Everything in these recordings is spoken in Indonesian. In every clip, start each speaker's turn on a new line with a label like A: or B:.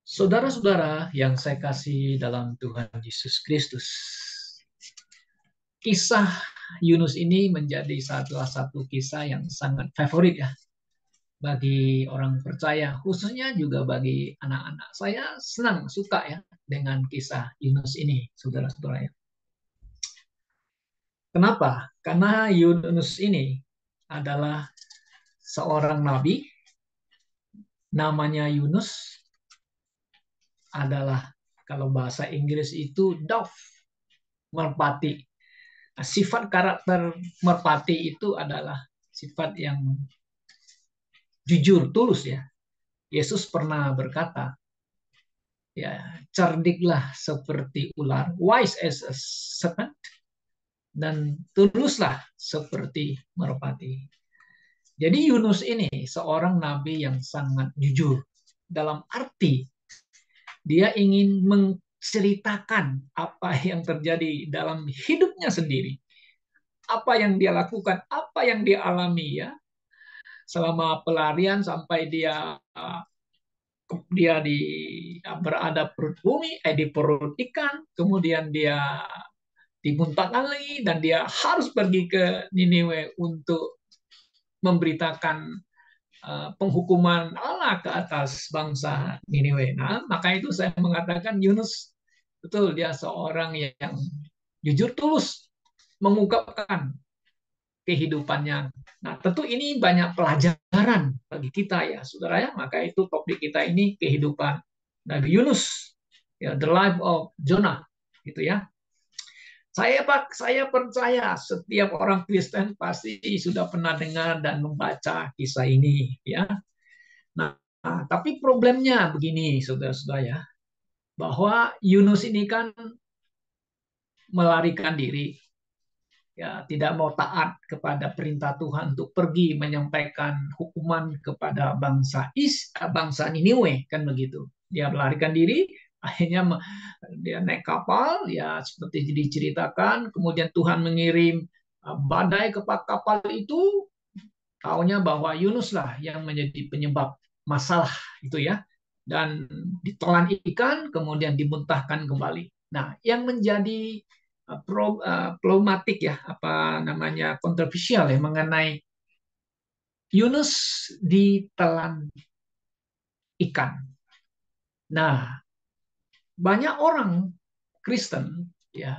A: Saudara-saudara yang saya kasih dalam Tuhan Yesus Kristus, kisah Yunus ini menjadi salah satu kisah yang sangat favorit ya bagi orang percaya, khususnya juga bagi anak-anak. Saya senang, suka ya dengan kisah Yunus ini, saudara-saudara ya. Kenapa? Karena Yunus ini adalah seorang nabi, namanya Yunus adalah kalau bahasa Inggris itu dove, merpati. Nah, sifat karakter merpati itu adalah sifat yang jujur, tulus ya. Yesus pernah berkata, ya, cerdiklah seperti ular, wise as a serpent, dan tuluslah seperti merpati. Jadi Yunus ini seorang nabi yang sangat jujur. Dalam arti dia ingin menceritakan apa yang terjadi dalam hidupnya sendiri. Apa yang dia lakukan, apa yang dia alami ya selama pelarian sampai dia berada perut bumi, di perut ikan, kemudian dia dimuntahkan lagi dan dia harus pergi ke Niniwe untuk memberitakan penghukuman Allah ke atas bangsa Niniwe. Nah, maka itu saya mengatakan Yunus betul dia seorang yang jujur tulus mengungkapkan kehidupannya. Nah, tentu ini banyak pelajaran bagi kita ya, saudara ya. Maka itu topik kita ini kehidupan Nabi Yunus, ya, the life of Jonah, gitu ya. Saya percaya setiap orang Kristen pasti sudah pernah dengar dan membaca kisah ini, ya. Nah, tapi problemnya begini, saudara-saudara ya, bahwa Yunus ini kan melarikan diri, ya, tidak mau taat kepada perintah Tuhan untuk pergi menyampaikan hukuman kepada bangsa Niniwe, kan begitu. Dia melarikan diri, akhirnya dia naik kapal, ya seperti diceritakan, kemudian Tuhan mengirim badai ke kapal itu, taunya bahwa Yunus lah yang menjadi penyebab masalah itu ya, dan ditelan ikan kemudian dimuntahkan kembali. Nah, yang menjadi problematik ya, apa namanya, kontroversial ya mengenai Yunus ditelan ikan. Nah, banyak orang Kristen ya,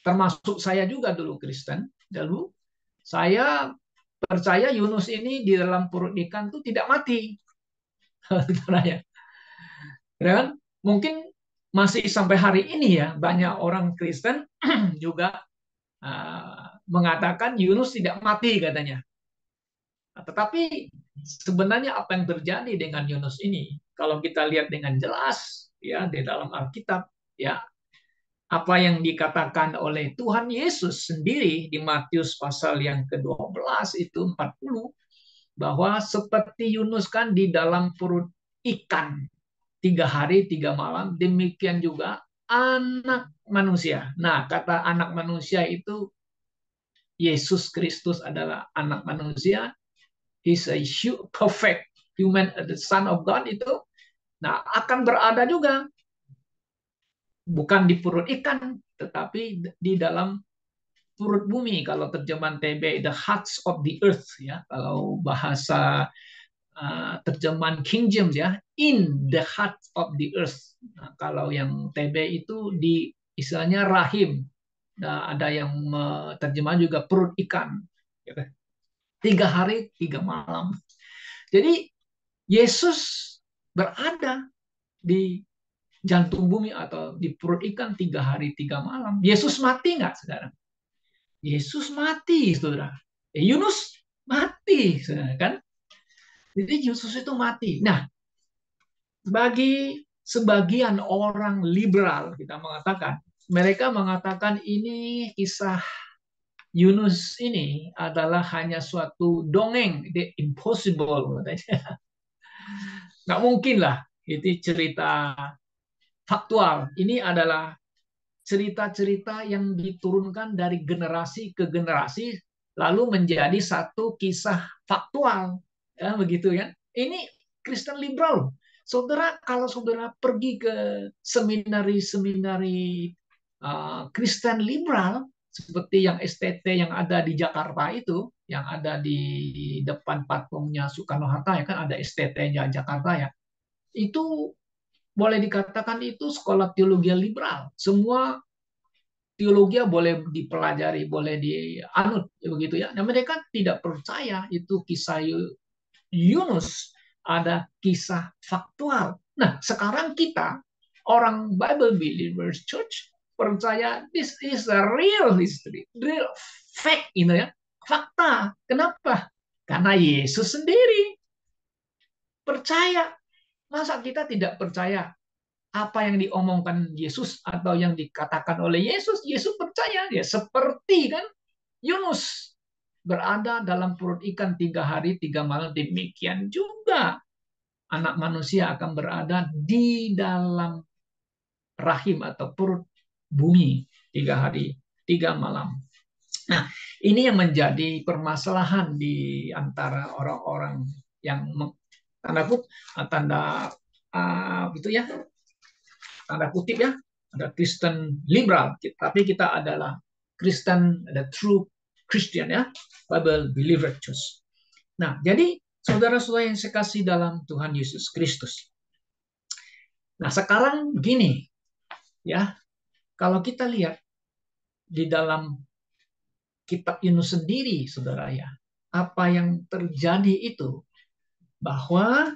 A: termasuk saya juga dulu Kristen, dulu saya percaya Yunus ini di dalam perut ikan itu tidak mati. Ya. Dan mungkin masih sampai hari ini ya banyak orang Kristen juga mengatakan Yunus tidak mati katanya. Nah, tetapi sebenarnya apa yang terjadi dengan Yunus ini? Kalau kita lihat dengan jelas ya di dalam Alkitab ya, apa yang dikatakan oleh Tuhan Yesus sendiri di Matius pasal yang ke-12 itu 40, bahwa seperti Yunus kan di dalam perut ikan 3 hari 3 malam, demikian juga anak manusia. Nah, kata anak manusia itu Yesus Kristus adalah anak manusia. He's a perfect human, the Son of God itu. Nah, akan berada juga bukan di perut ikan, tetapi di dalam perut bumi. Kalau terjemahan TB, the hearts of the earth ya. Kalau bahasa terjemahan King James ya, in the heart of the earth. Nah, kalau yang TB itu di istilahnya rahim. Nah, ada yang terjemahan juga perut ikan. 3 hari 3 malam. Jadi Yesus berada di jantung bumi atau di perut ikan 3 hari 3 malam. Yesus mati nggak sekarang? Yesus mati, saudara. Yunus mati, saudara, kan? Jadi Yesus itu mati. Nah, bagi sebagian orang liberal kita mengatakan, mereka mengatakan ini kisah Yunus ini adalah hanya suatu dongeng, the impossible katanya. Nggak mungkin lah, itu cerita faktual. Ini adalah cerita-cerita yang diturunkan dari generasi ke generasi, lalu menjadi satu kisah faktual, ya begitu ya. Ini Kristen liberal Saudara, kalau saudara pergi ke seminari-seminari Kristen liberal, seperti yang STT yang ada di Jakarta itu, yang ada di depan patungnya Soekarno-Hatta, ya kan ada STT-nya Jakarta ya, itu boleh dikatakan itu sekolah teologi liberal. Semua teologi boleh dipelajari, boleh dianut, begitu ya. Nah, mereka tidak percaya itu kisah Yunus ada kisah faktual. Nah, sekarang kita orang Bible Believers Church percaya this is a real history, real fact, ya, fakta. Kenapa? Karena Yesus sendiri percaya. Masa kita tidak percaya apa yang diomongkan Yesus atau yang dikatakan oleh Yesus? Yesus percaya, ya seperti kan Yunus berada dalam perut ikan 3 hari 3 malam, demikian juga anak manusia akan berada di dalam rahim atau perut bumi 3 hari 3 malam. Nah, ini yang menjadi permasalahan di antara orang-orang yang tanda kutip, tanda itu ya, tanda kutip ya, ada Kristen liberal, tapi kita adalah Kristen, ada true Christian ya, Bible Believer Church. Nah, jadi saudara-saudara yang saya kasih dalam Tuhan Yesus Kristus. Nah, sekarang gini, ya, kalau kita lihat di dalam kitab Yunus sendiri, saudara ya, apa yang terjadi itu bahwa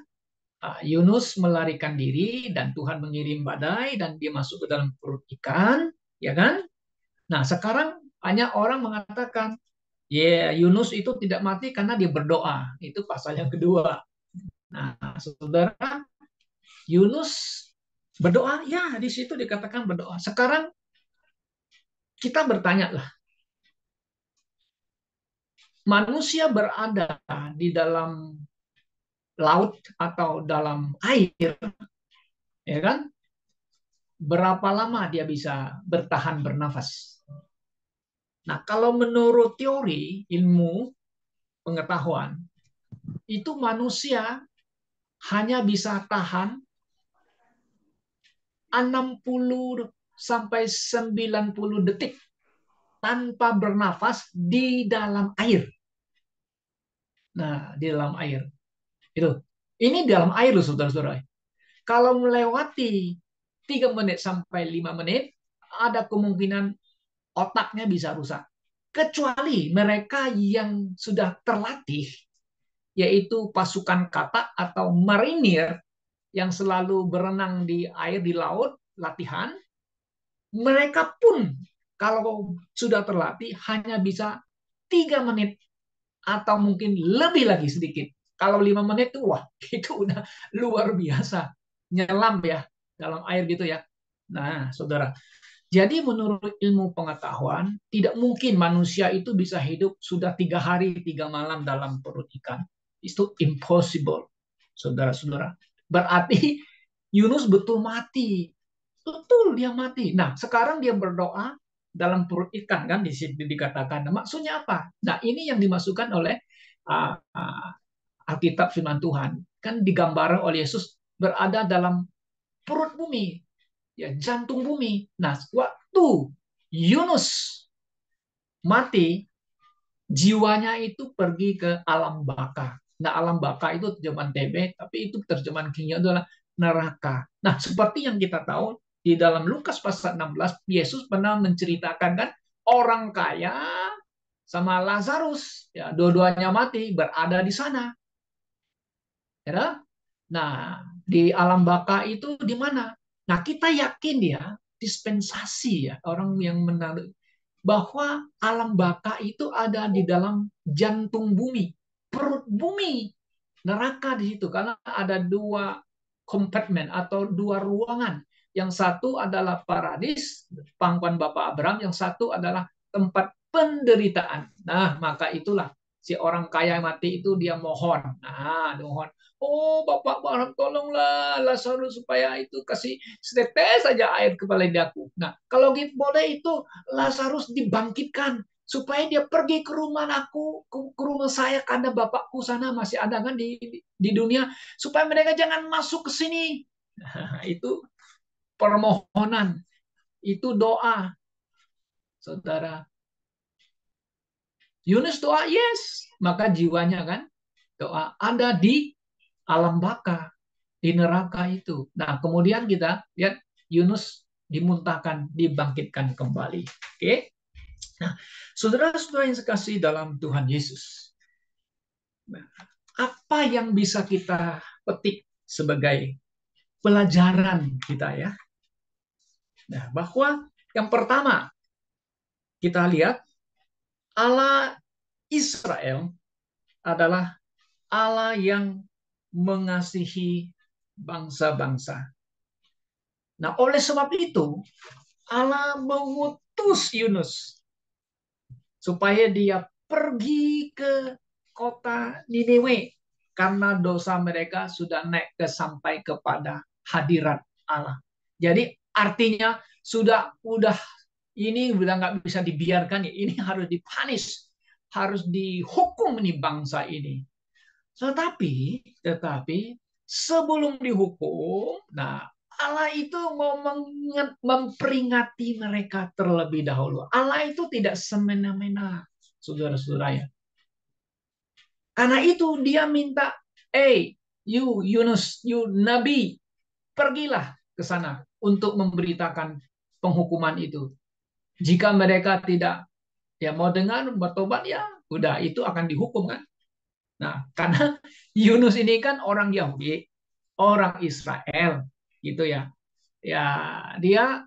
A: Yunus melarikan diri dan Tuhan mengirim badai dan dia masuk ke dalam perut ikan, ya kan? Nah, sekarang hanya orang mengatakan, ya Yunus itu tidak mati karena dia berdoa. Itu pasal yang kedua. Nah, saudara, Yunus berdoa, ya di situ dikatakan berdoa. Sekarang kita bertanya lah, manusia berada di dalam laut atau dalam air, ya kan? Berapa lama dia bisa bertahan bernafas? Nah, kalau menurut teori ilmu pengetahuan, itu manusia hanya bisa tahan 60 sampai 90 detik tanpa bernafas di dalam air. Nah, di dalam air. Itu. Ini dalam air loh, saudara-saudara. Kalau melewati 3 menit sampai 5 menit, ada kemungkinan otaknya bisa rusak. Kecuali mereka yang sudah terlatih, yaitu pasukan katak atau marinir yang selalu berenang di air, di laut, latihan, mereka pun kalau sudah terlatih hanya bisa 3 menit atau mungkin lebih lagi sedikit. Kalau 5 menit itu wah, itu udah luar biasa. Nyelam ya dalam air gitu ya. Nah, saudara, jadi menurut ilmu pengetahuan, tidak mungkin manusia itu bisa hidup sudah 3 hari 3 malam dalam perut ikan. Itu impossible, saudara-saudara. Berarti Yunus betul mati. Betul dia mati. Nah, sekarang dia berdoa dalam perut ikan kan di sini dikatakan. Nah, maksudnya apa? Nah, ini yang dimasukkan oleh Alkitab firman Tuhan. Kan digambarkan oleh Yesus berada dalam perut bumi, ya jantung bumi. Nah, waktu Yunus mati, jiwanya itu pergi ke alam baka. Nah, alam baka itu terjemahan TB, tapi itu terjemahan Kingnya adalah neraka. Nah, seperti yang kita tahu di dalam Lukas pasal 16, Yesus pernah menceritakan kan orang kaya sama Lazarus, ya dua-duanya mati berada di sana. Ya, nah, di alam baka itu di mana? Nah, kita yakin ya, dispensasi ya, orang yang menaruh bahwa alam baka itu ada di dalam jantung bumi, perut bumi, neraka di situ karena ada 2 kompartemen atau 2 ruangan. Yang satu adalah paradis, pangkuan Bapak Abraham, yang satu adalah tempat penderitaan. Nah, maka itulah si orang kaya mati itu dia mohon. Nah, mohon, oh Bapak Abraham tolonglah Lazarus supaya itu kasih setetes saja air kepada lidahku. Nah, kalau gitu boleh itu Lazarus dibangkitkan. supaya dia pergi ke rumah aku, ke rumah saya, karena bapakku sana masih ada kan di dunia, supaya mereka jangan masuk ke sini. Nah, itu permohonan, itu doa, saudara. Yunus doa, yes, maka jiwanya kan doa ada di alam baka, di neraka itu. Nah, kemudian kita lihat Yunus dimuntahkan, dibangkitkan kembali. Oke. Nah, saudara-saudara yang sekasih dalam Tuhan Yesus, apa yang bisa kita petik sebagai pelajaran kita ya? Nah, bahwa yang pertama kita lihat Allah Israel adalah Allah yang mengasihi bangsa-bangsa. Nah, oleh sebab itu Allah mengutus Yunus supaya dia pergi ke kota Niniwe karena dosa mereka sudah naik sampai kepada hadirat Allah. Jadi artinya udah ini udah nggak bisa dibiarkan, ini harus dipanis, harus dihukum nih bangsa ini. Tetapi sebelum dihukum, nah Allah itu mau memperingati mereka terlebih dahulu. Allah itu tidak semena-mena, saudara-saudara ya. Karena itu dia minta, you Yunus, you Nabi, pergilah ke sana untuk memberitakan penghukuman itu. Jika mereka tidak mau dengar, bertobat, ya udah itu akan dihukum kan. Nah, karena Yunus ini kan orang Yahudi, orang Israel, gitu ya. Ya, dia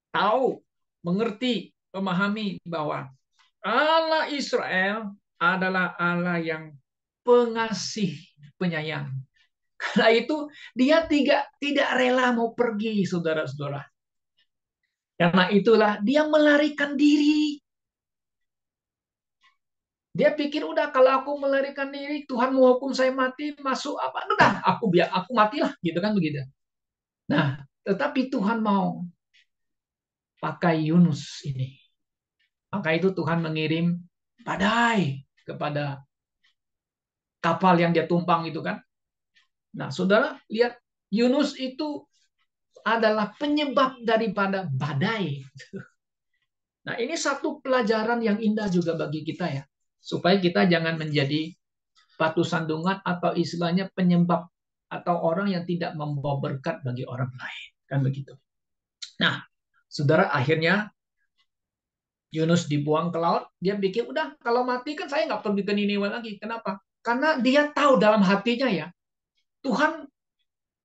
A: tahu, mengerti, memahami bahwa Allah Israel adalah Allah yang pengasih, penyayang. Karena itu dia tidak rela mau pergi, saudara-saudara. Karena itulah dia melarikan diri. Dia pikir udah kalau aku melarikan diri, Tuhan menghukum saya mati, masuk apa? Udah, aku matilah, gitu kan begitu. Nah, tetapi Tuhan mau pakai Yunus ini. Maka itu Tuhan mengirim badai kepada kapal yang dia tumpang itu kan. Nah, saudara lihat Yunus itu adalah penyebab daripada badai. Nah, ini satu pelajaran yang indah juga bagi kita ya. Supaya kita jangan menjadi batu sandungan atau istilahnya penyebab atau orang yang tidak membawa berkat bagi orang lain. Kan begitu. Nah, saudara, akhirnya Yunus dibuang ke laut. Dia pikir, udah kalau mati kan saya nggak pergi ke Niniwe lagi. Kenapa? Karena dia tahu dalam hatinya ya, Tuhan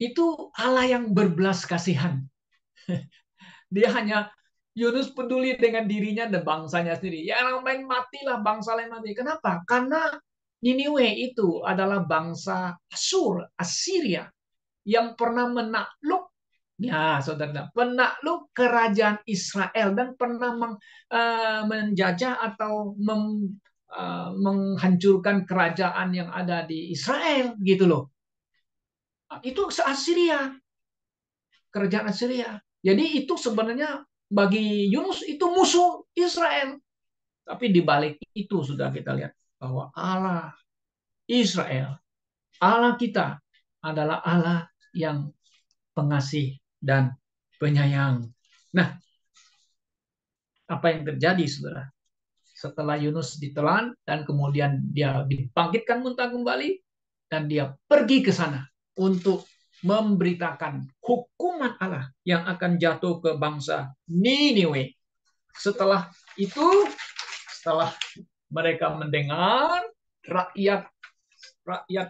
A: itu Allah yang berbelas kasihan. Dia hanya Yunus peduli dengan dirinya dan bangsanya sendiri. Ya orang lain matilah, bangsa lain mati. Kenapa? Karena Niniwe itu adalah bangsa Assyria yang pernah menakluk, ya saudara, penakluk kerajaan Israel dan pernah menjajah atau menghancurkan kerajaan yang ada di Israel, gitu loh. Itu Assyria, kerajaan Assyria. Jadi itu sebenarnya bagi Yunus itu musuh Israel. Tapi di balik itu sudah kita lihat bahwa Allah Israel, Allah kita adalah Allah yang pengasih dan penyayang. Nah, apa yang terjadi, saudara? Setelah Yunus ditelan dan kemudian dia dibangkitkan muntah kembali dan dia pergi ke sana untuk memberitakan hukuman Allah yang akan jatuh ke bangsa Niniwe. Setelah itu, setelah mereka mendengar, rakyatnya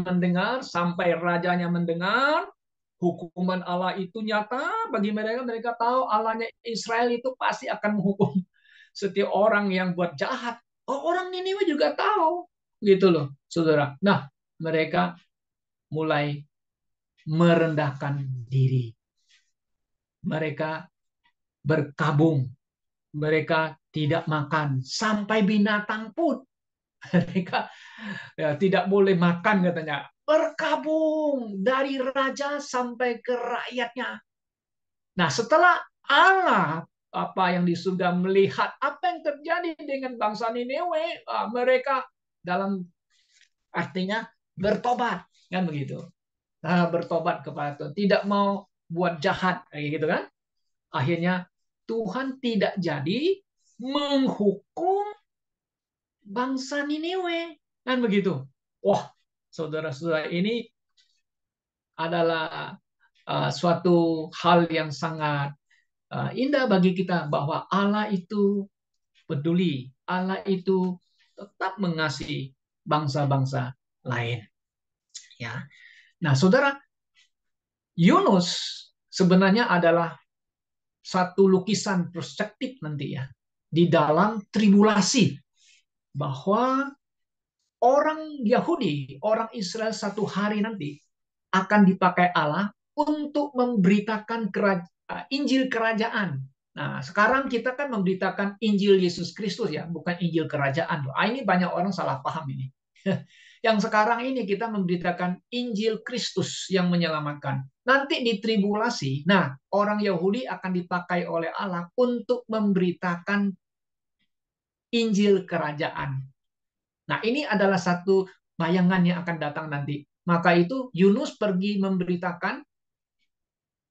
A: mendengar, sampai rajanya mendengar, hukuman Allah itu nyata bagi mereka. Mereka tahu Allahnya Israel itu pasti akan menghukum setiap orang yang buat jahat. Oh, orang Niniwe juga tahu, gitu loh, saudara. Nah, mereka mulai merendahkan diri. Mereka berkabung. Mereka tidak makan. Sampai binatang pun mereka tidak boleh makan katanya. Berkabung dari raja sampai ke rakyatnya. Nah, setelah Allah apa yang di surga melihat apa yang terjadi dengan bangsa Niniwe, mereka dalam artinya bertobat, kan begitu. Bertobat kepada Tuhan, tidak mau buat jahat kayak gitu kan. Akhirnya Tuhan tidak jadi menghukum bangsa Niniwe, kan begitu. Wah, saudara-saudara, ini adalah suatu hal yang sangat indah bagi kita, bahwa Allah itu peduli, Allah itu tetap mengasihi bangsa-bangsa lain. Ya, nah saudara, Yunus sebenarnya adalah satu lukisan perspektif nanti ya di dalam tribulasi, bahwa orang Yahudi, orang Israel satu hari nanti akan dipakai Allah untuk memberitakan Injil kerajaan. Nah, sekarang kita kan memberitakan Injil Yesus Kristus ya, bukan Injil kerajaan. Ini banyak orang salah paham ini. Yang sekarang ini kita memberitakan Injil Kristus yang menyelamatkan. Nanti di tribulasi, nah orang Yahudi akan dipakai oleh Allah untuk memberitakan Injil kerajaan. Nah, ini adalah satu bayangan yang akan datang nanti. Maka itu Yunus pergi memberitakan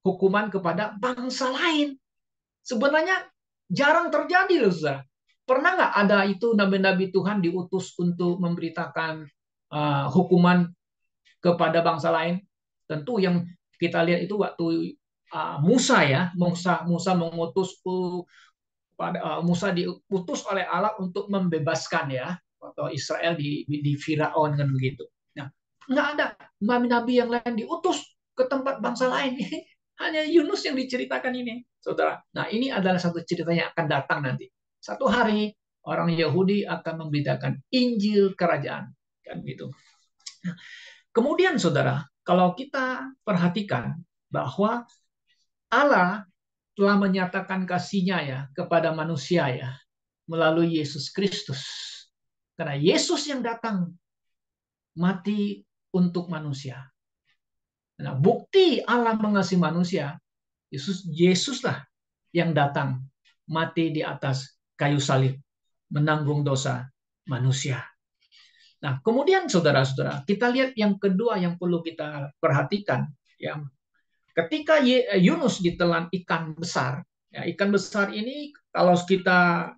A: hukuman kepada bangsa lain. Sebenarnya jarang terjadi loh, saudara. Pernah nggak ada itu nabi-nabi Tuhan diutus untuk memberitakan hukuman kepada bangsa lain? Tentu yang kita lihat itu waktu Musa ya, Musa mengutus Musa diutus oleh Allah untuk membebaskan ya atau Israel di Firaun kan begitu. Nah, nggak ada nabi-nabi yang lain diutus ke tempat bangsa lain. Hanya Yunus yang diceritakan ini, saudara. Nah, ini adalah satu cerita yang akan datang nanti. Satu hari orang Yahudi akan memberitakan Injil kerajaan, kan gitu. Nah, kemudian, saudara, kalau kita perhatikan bahwa Allah telah menyatakan kasih-Nya ya kepada manusia ya melalui Yesus Kristus. Karena Yesus yang datang mati untuk manusia. Nah, bukti Allah mengasihi manusia, Yesuslah yang datang mati di atas kayu salib, menanggung dosa manusia. Nah, kemudian saudara-saudara, kita lihat yang kedua yang perlu kita perhatikan, ya. Ketika Yunus ditelan ikan besar, ya, ikan besar ini kalau kita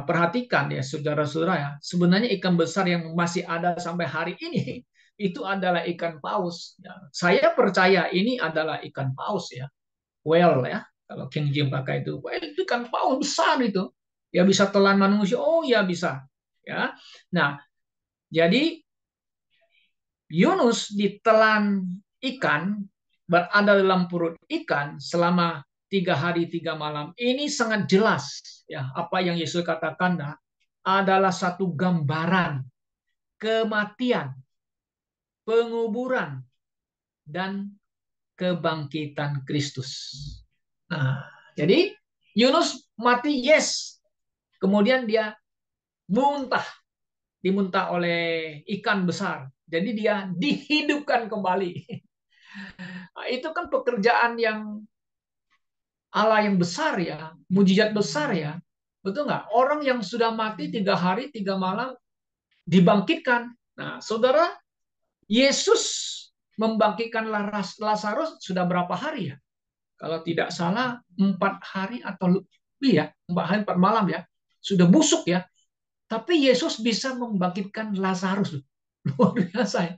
A: perhatikan ya saudara-saudara ya, sebenarnya ikan besar yang masih ada sampai hari ini itu adalah ikan paus. Ya, saya percaya ini adalah ikan paus ya, whale ya. Kalau King James pakai itu, itu ikan paus besar itu, ya bisa telan manusia. Oh ya bisa, ya. Nah, jadi Yunus ditelan ikan, berada dalam perut ikan selama 3 hari 3 malam. Ini sangat jelas ya, apa yang Yesus katakan adalah satu gambaran kematian, penguburan, dan kebangkitan Kristus. Nah, jadi Yunus mati, yes. Kemudian dia muntah, dimuntah oleh ikan besar. Jadi dia dihidupkan kembali. Nah, itu kan pekerjaan yang Allah yang besar ya, mujizat besar ya. Betul nggak? Orang yang sudah mati 3 hari 3 malam dibangkitkan. Nah, saudara, Yesus membangkitkan Lazarus sudah berapa hari ya? Kalau tidak salah 4 hari atau lebih ya, 4 hari 4 malam ya, sudah busuk ya. Tapi Yesus bisa membangkitkan Lazarus, luar biasa ya,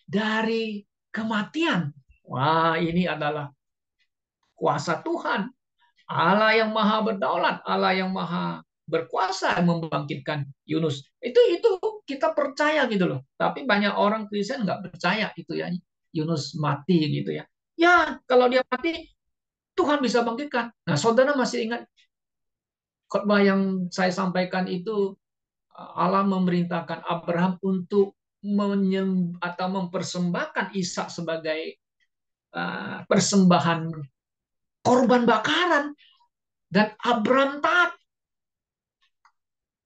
A: dari kematian. Wah, ini adalah kuasa Tuhan. Allah yang maha berdaulat, Allah yang maha berkuasa membangkitkan Yunus. Itu kita percaya gitu loh. Tapi banyak orang Kristen nggak percaya itu ya, Yunus mati gitu ya. Ya, kalau dia mati, Tuhan bisa bangkitkan. Nah, saudara masih ingat khotbah yang saya sampaikan itu, Allah memerintahkan Abraham untuk atau mempersembahkan Ishak sebagai persembahan korban bakaran, dan Abraham taat.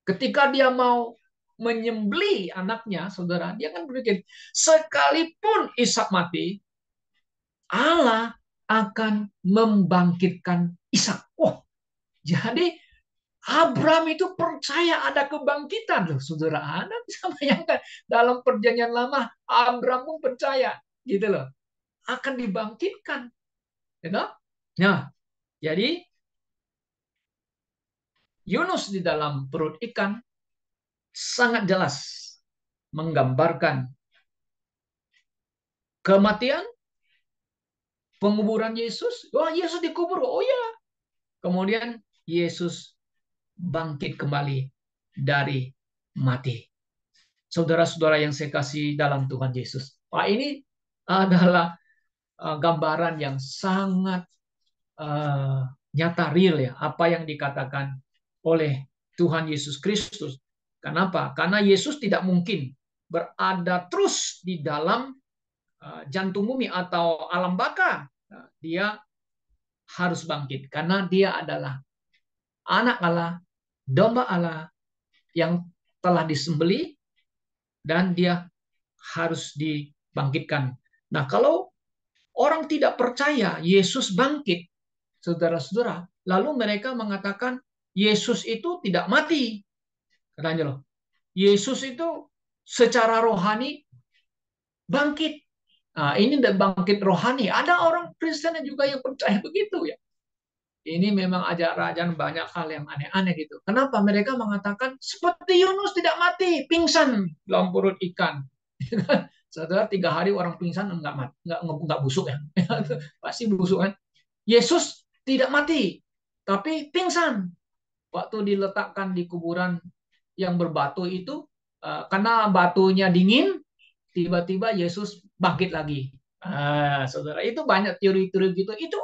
A: Ketika dia mau menyembelih anaknya, saudara, dia kan berpikir, sekalipun Ishak mati, Allah akan membangkitkan Ishak. Wah, Jadi Abraham itu percaya ada kebangkitan loh, saudara. Anda bisa bayangkan dalam perjanjian lama Abraham pun percaya, gitu loh, akan dibangkitkan, gitu. Nah, jadi Yunus di dalam perut ikan sangat jelas menggambarkan kematian, penguburan Yesus. Wah, Yesus dikubur. Oh ya. Kemudian Yesus bangkit kembali dari mati. Saudara-saudara yang saya kasih dalam Tuhan Yesus. Pak, ini adalah gambaran yang sangat nyata, real ya, apa yang dikatakan oleh Tuhan Yesus Kristus. Kenapa? Karena Yesus tidak mungkin berada terus di dalam jantung bumi atau alam baka. Dia harus bangkit karena dia adalah anak Allah, domba Allah yang telah disembelih, dan dia harus dibangkitkan. Nah, kalau orang tidak percaya Yesus bangkit, saudara-saudara, lalu mereka mengatakan Yesus itu tidak mati. Katanya loh, Yesus itu secara rohani bangkit. Nah, ini bangkit rohani. Ada orang Kristen juga yang percaya begitu ya. Ini memang ajaran banyak hal yang aneh-aneh gitu. Kenapa mereka mengatakan seperti Yunus tidak mati, pingsan dalam perut ikan. Setelah 3 hari orang pingsan enggak mati, enggak busuk ya, pasti busuk kan. Yesus tidak mati, tapi pingsan waktu diletakkan di kuburan yang berbatu itu, karena batunya dingin, tiba-tiba Yesus bangkit lagi. Saudara, itu banyak teori-teori gitu. Itu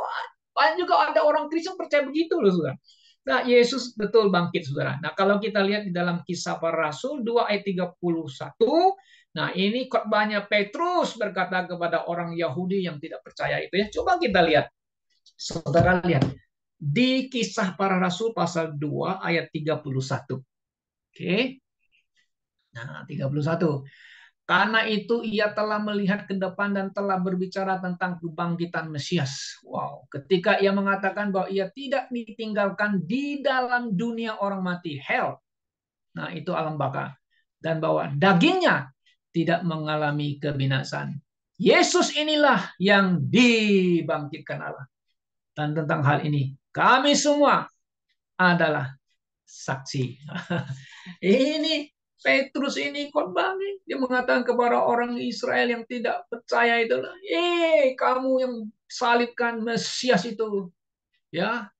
A: banyak juga ada orang Kristen percaya begitu loh, saudara. Nah, Yesus betul bangkit, saudara. Nah, kalau kita lihat di dalam Kisah Para Rasul 2 ayat 31, nah ini khotbahnya Petrus berkata kepada orang Yahudi yang tidak percaya itu ya. Coba kita lihat. Saudara lihat di Kisah Para Rasul pasal 2 ayat 31. Oke. Nah, 31. Karena itu ia telah melihat ke depan dan telah berbicara tentang kebangkitan Mesias. Wow, ketika ia mengatakan bahwa ia tidak ditinggalkan di dalam dunia orang mati, hell. Nah, itu alam baka. Dan bahwa dagingnya tidak mengalami kebinasan. Yesus inilah yang dibangkitkan Allah. Dan tentang hal ini, kami semua adalah saksi. Ini Petrus ini khotbah nih, dia mengatakan kepada orang Israel yang tidak percaya itu, kamu yang salibkan Mesias itu, ya,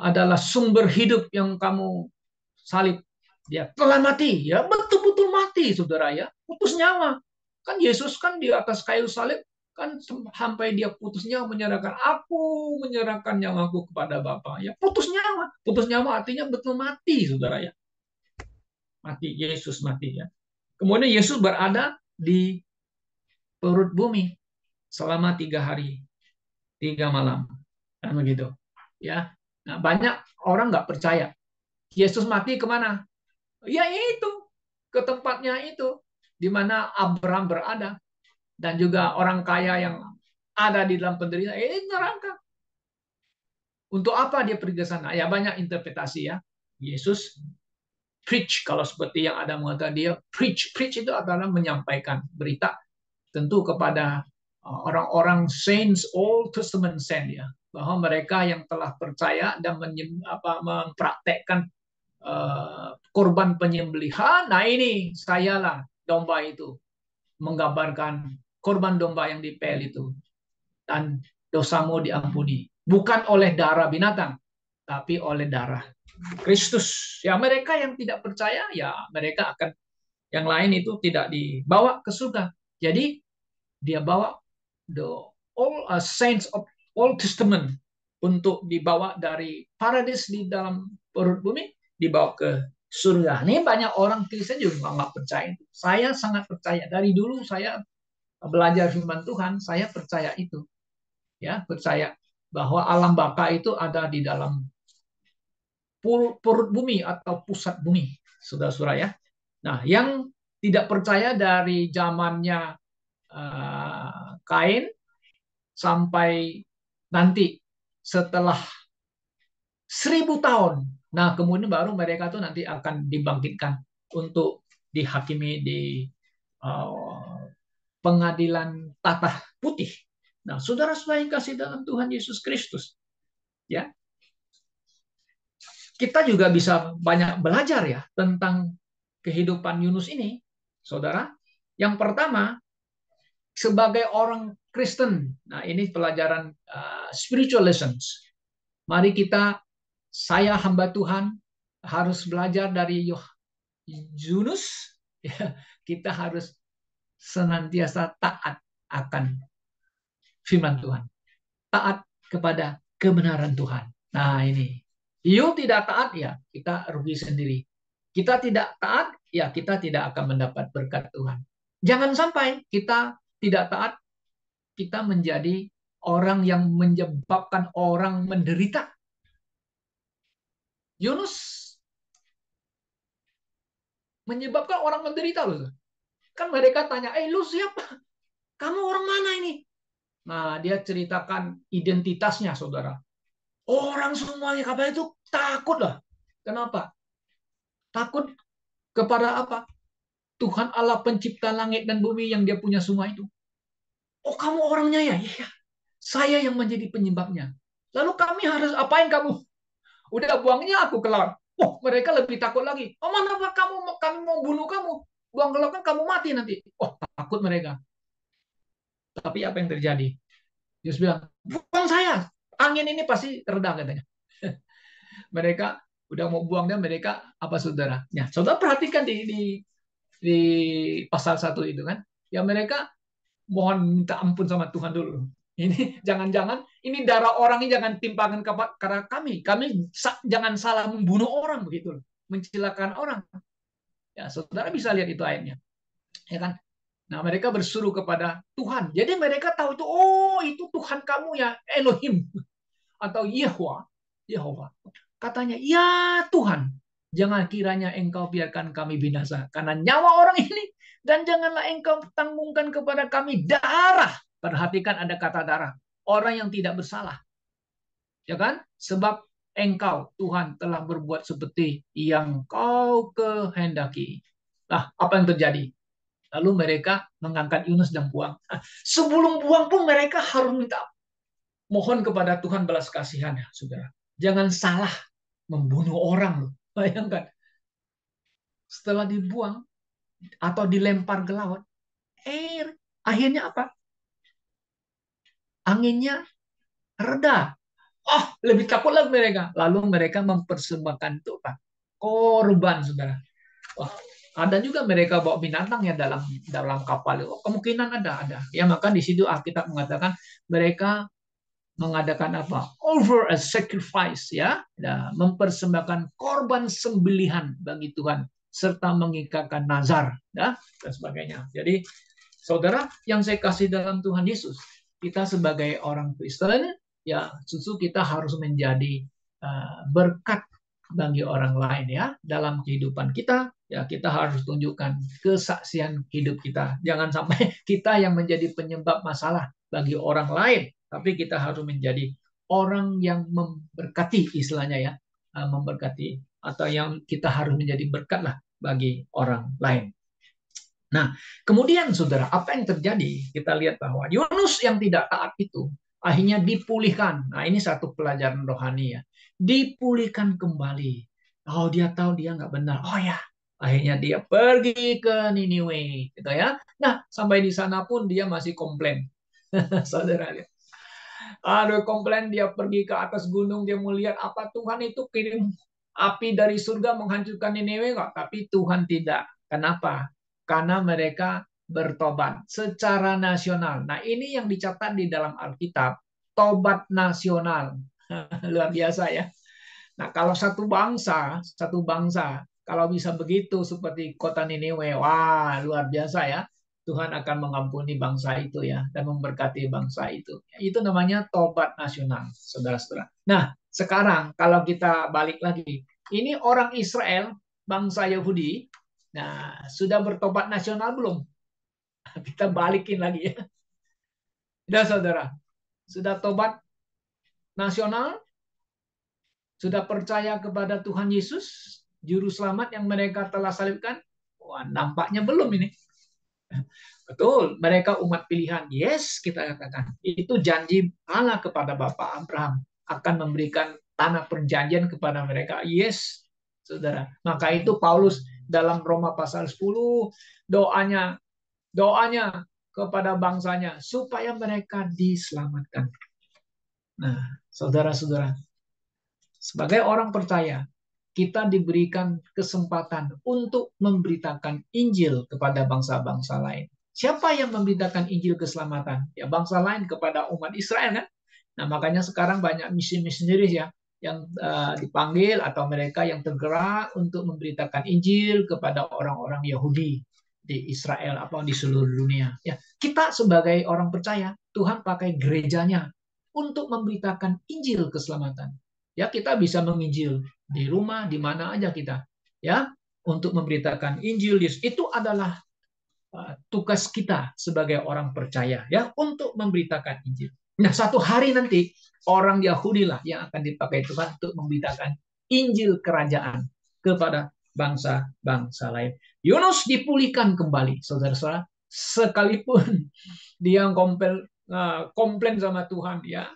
A: adalah sumber hidup yang kamu salib. Dia telah mati, ya, betul-betul mati, saudara ya, putus nyawa. Kan Yesus kan di atas kayu salib kan sampai dia putus nyawa menyerahkan, aku menyerahkan nyawaku kepada Bapa. Ya, putus nyawa. Putus nyawa artinya betul mati, saudara ya. Mati, Yesus mati ya. Kemudian Yesus berada di perut bumi selama 3 hari, 3 malam, kan begitu ya. Nah, banyak orang nggak percaya. Yesus mati kemana? Ya itu, ke tempatnya itu di mana Abraham berada, dan juga orang kaya yang ada di dalam penderitaan, neraka. Untuk apa dia pergi ke sana? Ya banyak interpretasi ya. Yesus preach, kalau seperti yang ada mengatakan dia preach. Preach itu adalah menyampaikan berita tentu kepada orang-orang saints, Old Testament saint ya, bahwa mereka yang telah percaya dan mempraktekkan korban penyembelihan. Nah, ini sayalah domba itu, menggambarkan korban domba yang dipel itu, dan dosamu diampuni bukan oleh darah binatang tapi oleh darah Kristus. Ya, mereka yang tidak percaya ya mereka akan, yang lain itu tidak dibawa ke surga. Jadi dia bawa the all saints of Old Testament untuk dibawa dari paradis di dalam perut bumi dibawa ke surga. Ini banyak orang Kristen juga nggak percaya itu. Saya sangat percaya. Dari dulu saya belajar firman Tuhan, saya percaya itu. Ya, percaya bahwa alam baka itu ada di dalam perut bumi atau pusat bumi, saudara-saudara ya. Nah, yang tidak percaya dari zamannya Kain sampai nanti setelah 1000 tahun. Nah, kemudian baru mereka tuh nanti akan dibangkitkan untuk dihakimi di uh, pengadilan tatah putih. Nah, saudara-saudara yang kasih dalam Tuhan Yesus Kristus, ya, kita juga bisa banyak belajar ya tentang kehidupan Yunus ini, saudara. Yang pertama, sebagai orang Kristen, nah ini pelajaran spiritual lessons. Mari kita, saya hamba Tuhan, harus belajar dari Yunus. Ya, kita harus senantiasa taat akan firman Tuhan, taat kepada kebenaran Tuhan. Nah ini, you tidak taat ya kita rugi sendiri. Kita tidak taat ya kita tidak akan mendapat berkat Tuhan. Jangan sampai kita tidak taat, kita menjadi orang yang menyebabkan orang menderita. Yunus menyebabkan orang menderita loh. Kan mereka tanya, lu siapa? Kamu orang mana ini? Nah, dia ceritakan identitasnya, saudara. Orang semuanya kapal itu takut lah. Kenapa? Takut kepada apa? Tuhan Allah pencipta langit dan bumi yang dia punya semua itu. Oh, kamu orangnya ya? Iya. Saya yang menjadi penyebabnya. Lalu kami harus apain kamu? Udah buangnya aku ke laut. Oh, mereka lebih takut lagi. Oh, mana kamu? Kami mau bunuh kamu. Buang ke laut kan kamu mati nanti. Oh, takut mereka. Tapi apa yang terjadi? Yesus bilang, buang saya. Angin ini pasti reda katanya. Mereka udah mau buang dan mereka apa saudara? Ya, saudara perhatikan di pasal 1 itu kan. Ya mereka mohon minta ampun sama Tuhan dulu. Ini jangan-jangan ini darah orang ini jangan timpakan kepada kami. Kami jangan salah membunuh orang begitu, mencelakan orang. Ya, saudara bisa lihat itu ayatnya, ya kan? Nah, mereka berseru kepada Tuhan. Jadi mereka tahu itu, oh itu Tuhan kamu ya Elohim atau Yehova. Yehova. Katanya, ya Tuhan, jangan kiranya engkau biarkan kami binasa karena nyawa orang ini, dan janganlah engkau tanggungkan kepada kami darah. Perhatikan ada kata darah. Orang yang tidak bersalah. Ya kan? Sebab engkau, Tuhan, telah berbuat seperti yang kau kehendaki. Nah, apa yang terjadi? Lalu mereka mengangkat Yunus dan buang. Sebelum buang pun mereka harus minta mohon kepada Tuhan belas kasihan ya, saudara. Jangan salah membunuh orang loh. Bayangkan, setelah dibuang atau dilempar ke laut, akhirnya apa? Anginnya reda. Oh, lebih takut lagi mereka. Lalu mereka mempersembahkan itu apa? Korban, saudara. Wah, ada juga mereka bawa binatang ya dalam dalam kapal. Oh, kemungkinan ada. Ya maka di situ Alkitab mengatakan mereka mengadakan apa? Over a sacrifice ya, mempersembahkan korban sembelihan bagi Tuhan serta mengikatkan nazar ya, dan sebagainya. Jadi saudara yang saya kasih dalam Tuhan Yesus, kita sebagai orang Kristen ya justru kita harus menjadi berkat bagi orang lain ya dalam kehidupan kita. Ya kita harus tunjukkan kesaksian hidup kita. Jangan sampai kita yang menjadi penyebab masalah bagi orang lain, tapi kita harus menjadi orang yang memberkati, istilahnya ya, memberkati, atau yang kita harus menjadi berkat lah bagi orang lain. Nah, kemudian saudara, apa yang terjadi? Kita lihat bahwa Yunus yang tidak taat itu akhirnya dipulihkan. Nah, ini satu pelajaran rohani ya. Dipulihkan kembali. Oh, dia tahu dia nggak benar. Oh ya, akhirnya dia pergi ke Niniwe, gitu ya. Nah, sampai di sana pun dia masih komplain. Saudara lihat. Aduh, komplain, dia pergi ke atas gunung, dia mau lihat apa Tuhan itu kirim api dari surga menghancurkan Niniwe kok. Tapi Tuhan tidak. Kenapa? Karena mereka bertobat secara nasional. Nah, ini yang dicatat di dalam Alkitab, tobat nasional. Luar biasa ya. Nah, kalau satu bangsa kalau bisa begitu seperti kota Niniwe, wah luar biasa ya. Tuhan akan mengampuni bangsa itu ya dan memberkati bangsa itu. Itu namanya tobat nasional, saudara-saudara. Nah, sekarang kalau kita balik lagi, ini orang Israel, bangsa Yahudi, nah sudah bertobat nasional belum? Kita balikin lagi ya. Sudah saudara, sudah tobat nasional? Sudah percaya kepada Tuhan Yesus, Juru Selamat yang mereka telah salibkan? Wah, nampaknya belum ini. Betul, mereka umat pilihan. Yes, kita katakan. Itu janji Allah kepada Bapak Abraham. Akan memberikan tanah perjanjian kepada mereka. Yes, saudara. Maka itu Paulus dalam Roma pasal 10, doanya kepada bangsanya, supaya mereka diselamatkan. Nah, saudara-saudara, sebagai orang percaya, kita diberikan kesempatan untuk memberitakan Injil kepada bangsa-bangsa lain. Siapa yang memberitakan Injil keselamatan? Ya, bangsa lain kepada umat Israel kan? Nah, makanya sekarang banyak misi-misionaris ya yang dipanggil atau mereka yang tergerak untuk memberitakan Injil kepada orang-orang Yahudi di Israel apa di seluruh dunia. Ya, kita sebagai orang percaya, Tuhan pakai gerejanya untuk memberitakan Injil keselamatan. Ya, kita bisa menginjil di rumah, di mana aja kita, ya, untuk memberitakan Injil. Itu adalah tugas kita sebagai orang percaya, ya, untuk memberitakan Injil. Nah, satu hari nanti orang Yahudi lah yang akan dipakai Tuhan untuk memberitakan Injil kerajaan kepada bangsa-bangsa lain. Yunus dipulihkan kembali, saudara-saudara, sekalipun dia komplain sama Tuhan, ya.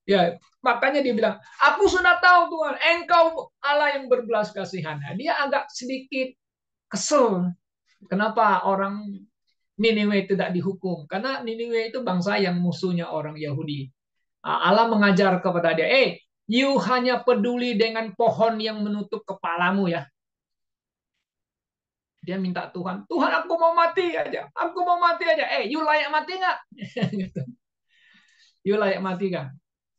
A: Ya, makanya dia bilang, aku sudah tahu Tuhan, Engkau Allah yang berbelas kasihan. Nah, dia agak sedikit kesel. Kenapa orang Niniwe tidak dihukum? Karena Niniwe itu bangsa yang musuhnya orang Yahudi. Allah mengajar kepada dia, you hanya peduli dengan pohon yang menutup kepalamu ya. Dia minta Tuhan, Tuhan aku mau mati aja, aku mau mati aja. You layak mati nggak? You layak mati kan?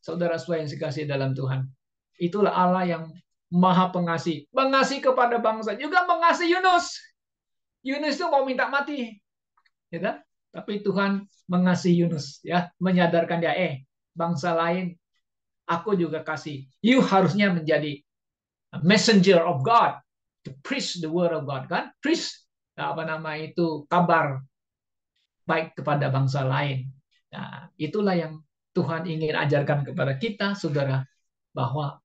A: Saudara-saudara yang dikasihi dalam Tuhan. Itulah Allah yang maha pengasih. Mengasihi kepada bangsa. Juga mengasihi Yunus. Yunus itu mau minta mati. Ya, tapi Tuhan mengasihi Yunus. Ya, menyadarkan dia, bangsa lain aku juga kasih. You harusnya menjadi a messenger of God. To preach the word of God. Kan? Preach kabar baik kepada bangsa lain. Nah, itulah yang Tuhan ingin ajarkan kepada kita, saudara, bahwa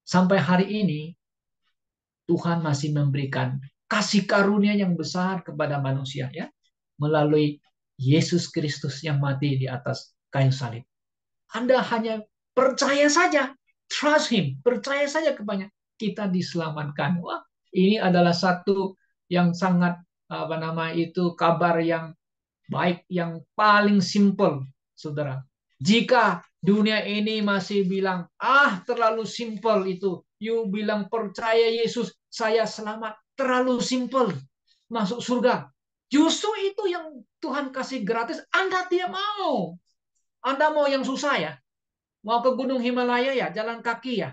A: sampai hari ini Tuhan masih memberikan kasih karunia yang besar kepada manusia, ya, melalui Yesus Kristus yang mati di atas kayu salib. Anda hanya percaya saja, trust Him, percaya saja kepadanya, kita diselamatkan. Wah, ini adalah satu yang sangat kabar yang baik, yang paling simple, saudara. Jika dunia ini masih bilang, terlalu simple itu, you bilang percaya Yesus, saya selamat, terlalu simple, masuk surga. Justru itu yang Tuhan kasih gratis, Anda tidak mau. Anda mau yang susah ya? Mau ke Gunung Himalaya ya, jalan kaki ya?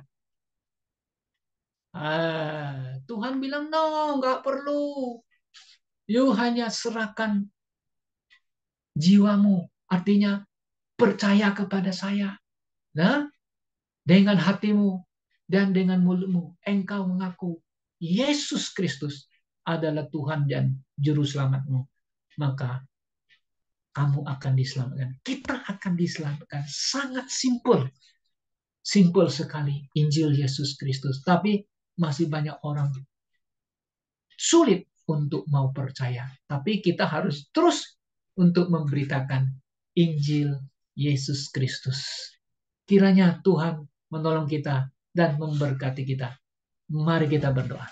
A: Tuhan bilang, no, nggak perlu. You hanya serahkan jiwamu, artinya percaya kepada saya. Nah, dengan hatimu dan dengan mulutmu, engkau mengaku Yesus Kristus adalah Tuhan dan Juru Selamatmu, maka kamu akan diselamatkan. Kita akan diselamatkan. Sangat simple. Simple sekali Injil Yesus Kristus. Tapi masih banyak orang sulit untuk mau percaya. Tapi kita harus terus untuk memberitakan Injil Yesus Kristus. Kiranya Tuhan menolong kita dan memberkati kita. Mari kita berdoa.